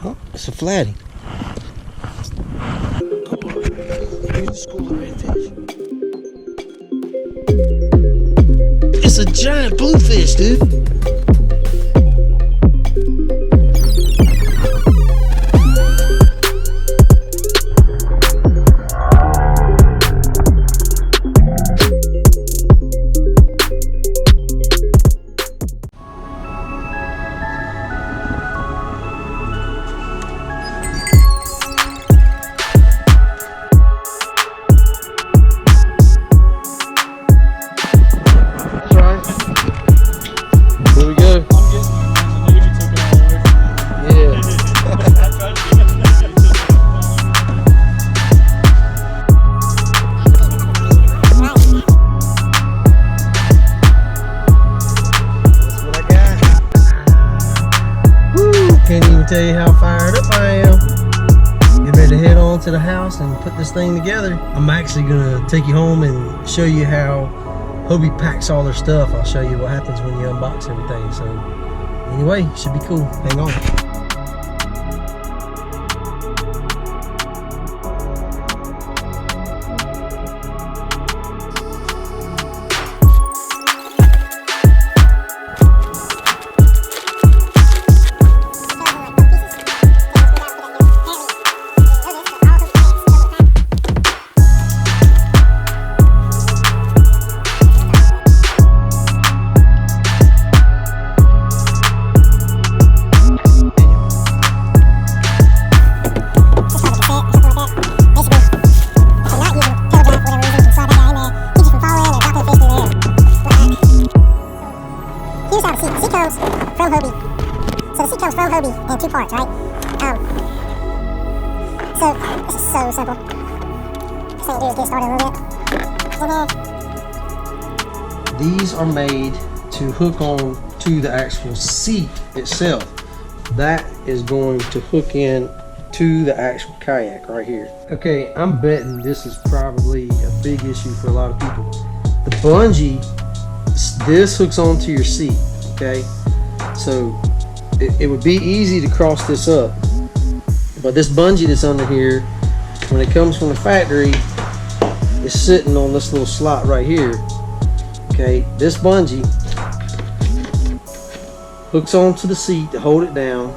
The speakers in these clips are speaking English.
Oh, it's a flatty. It's a giant bluefish, dude. Can't even tell you how fired up I am. Get ready to head on to the house and put this thing together. I'm actually gonna take you home and show you how Hobie packs all their stuff. I'll show you what happens when you unbox everything. So anyway, should be cool. Hang on. Here's how the seat comes from Hobie. So the seat comes from Hobie in two parts, right? So this is so simple. First thing you do is get started a little bit. These are made to hook on to the actual seat itself. That is going to hook in to the actual kayak right here. Okay, I'm betting this is probably a big issue for a lot of people. The bungee, this hooks onto your seat, okay? So it would be easy to cross this up, but this bungee that's under here, when it comes from the factory, is sitting on this little slot right here. Okay, this bungee hooks onto the seat to hold it down,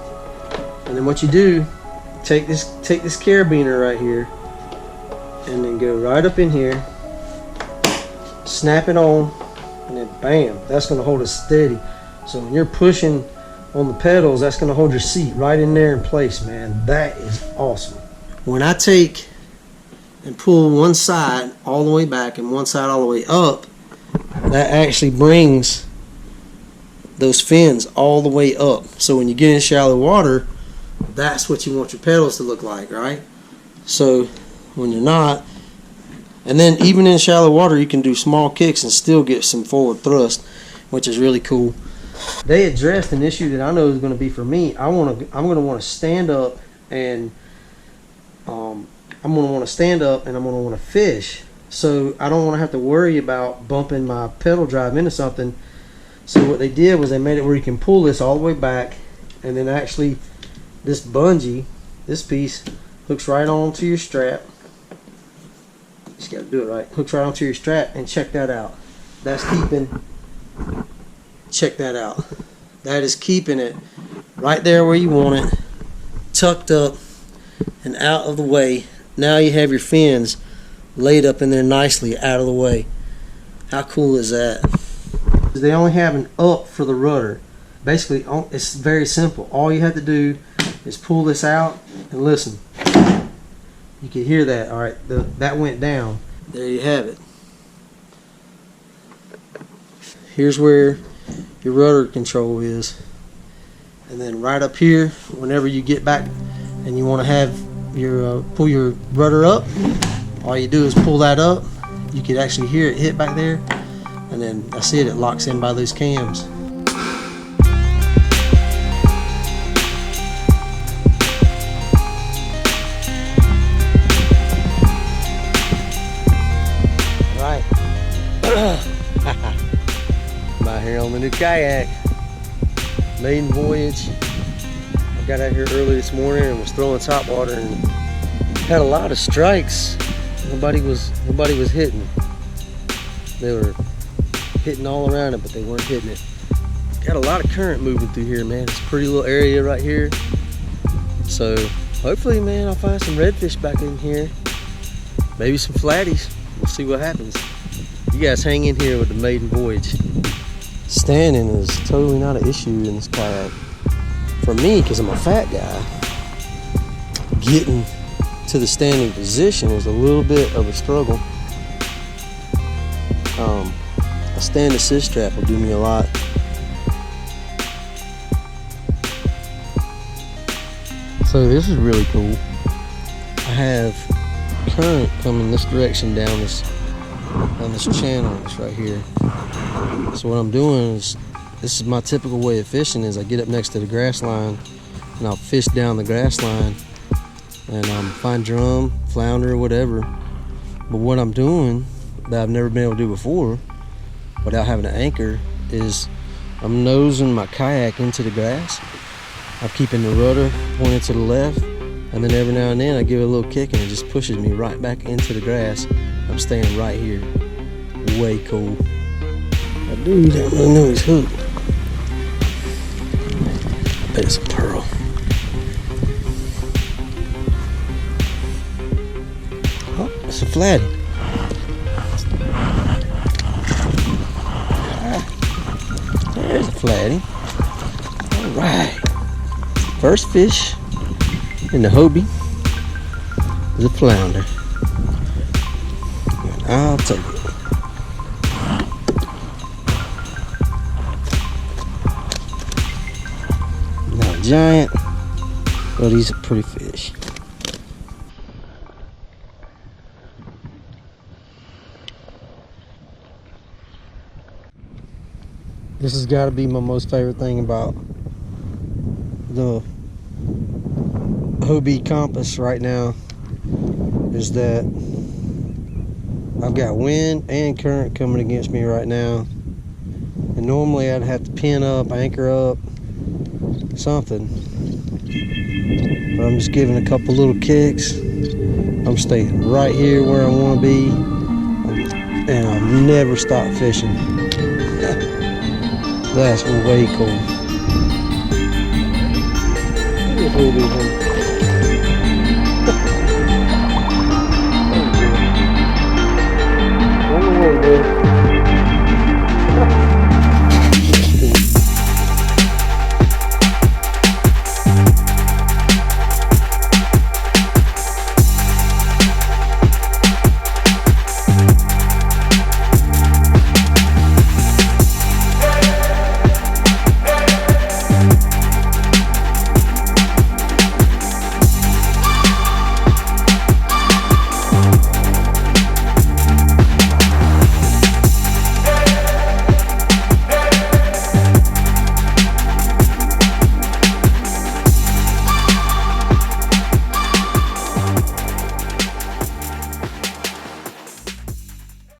and then what you do, take this carabiner right here, and then go right up in here, snap it on, and then bam, that's going to hold it steady. So when you're pushing on the pedals, that's going to hold your seat right in there in place, man. That is awesome. When I take and pull one side all the way back and one side all the way up, that actually brings those fins all the way up. So when you get in shallow water, that's what you want your pedals to look like, right? So when you're not, and then even in shallow water, you can do small kicks and still get some forward thrust, which is really cool. They addressed an issue that I know is going to be for me. I'm going to want to stand up, and I'm going to want to stand up, and I'm going to want to fish. So I don't want to have to worry about bumping my pedal drive into something. So what they did was they made it where you can pull this all the way back, and then actually this bungee, this piece, hooks right onto your strap. Just got to do it right. Hooks right onto your strap, and check that out. That's keeping, check that out. That is keeping it right there where you want it, tucked up and out of the way. Now you have your fins laid up in there nicely out of the way. How cool is that? They only have an up for the rudder. Basically, it's very simple. All you have to do is pull this out, and listen. You can hear that. All right, that went down. There you have it. Here's where your rudder control is, and then right up here, whenever you get back and you want to have your pull your rudder up, all you do is pull that up. You could actually hear it hit back there, and then that's it. It locks in by those cams. Right. I'm out here on the new kayak. Maiden voyage. got out here early this morning and was throwing topwater and had a lot of strikes. Nobody was hitting. They were hitting all around it, but they weren't hitting it. Got a lot of current moving through here, man. It's a pretty little area right here. So hopefully, man, I'll find some redfish back in here. Maybe some flatties. We'll see what happens. You guys hang in here with the maiden voyage. Standing is totally not an issue in this kayak. For me, because I'm a fat guy, getting to the standing position is a little bit of a struggle. A stand assist strap will do me a lot. So this is really cool. I have current coming this direction down this channel. It's right here. So what I'm doing is, this is my typical way of fishing, is I get up next to the grass line and I'll fish down the grass line and find drum, flounder, or whatever. But what I'm doing that I've never been able to do before without having an anchor is I'm nosing my kayak into the grass. I'm keeping the rudder pointed to the left, and then every now and then I give it a little kick and it just pushes me right back into the grass. I'm staying right here. Way cool. That dude, I don't know he's hooked. I bet it's a pearl. Oh, it's a flatty. There's a flatty. All right. First fish in the Hobie is a flounder. And I'll take it. Not a giant, but he's a pretty fish. This has got to be my most favorite thing about the Hobie compass right now, is that I've got wind and current coming against me right now, and normally I'd have to pin up, anchor up, something, but I'm just giving a couple little kicks. I'm staying right here where I want to be, and I'll never stop fishing. That's way cool. Look at Hobie.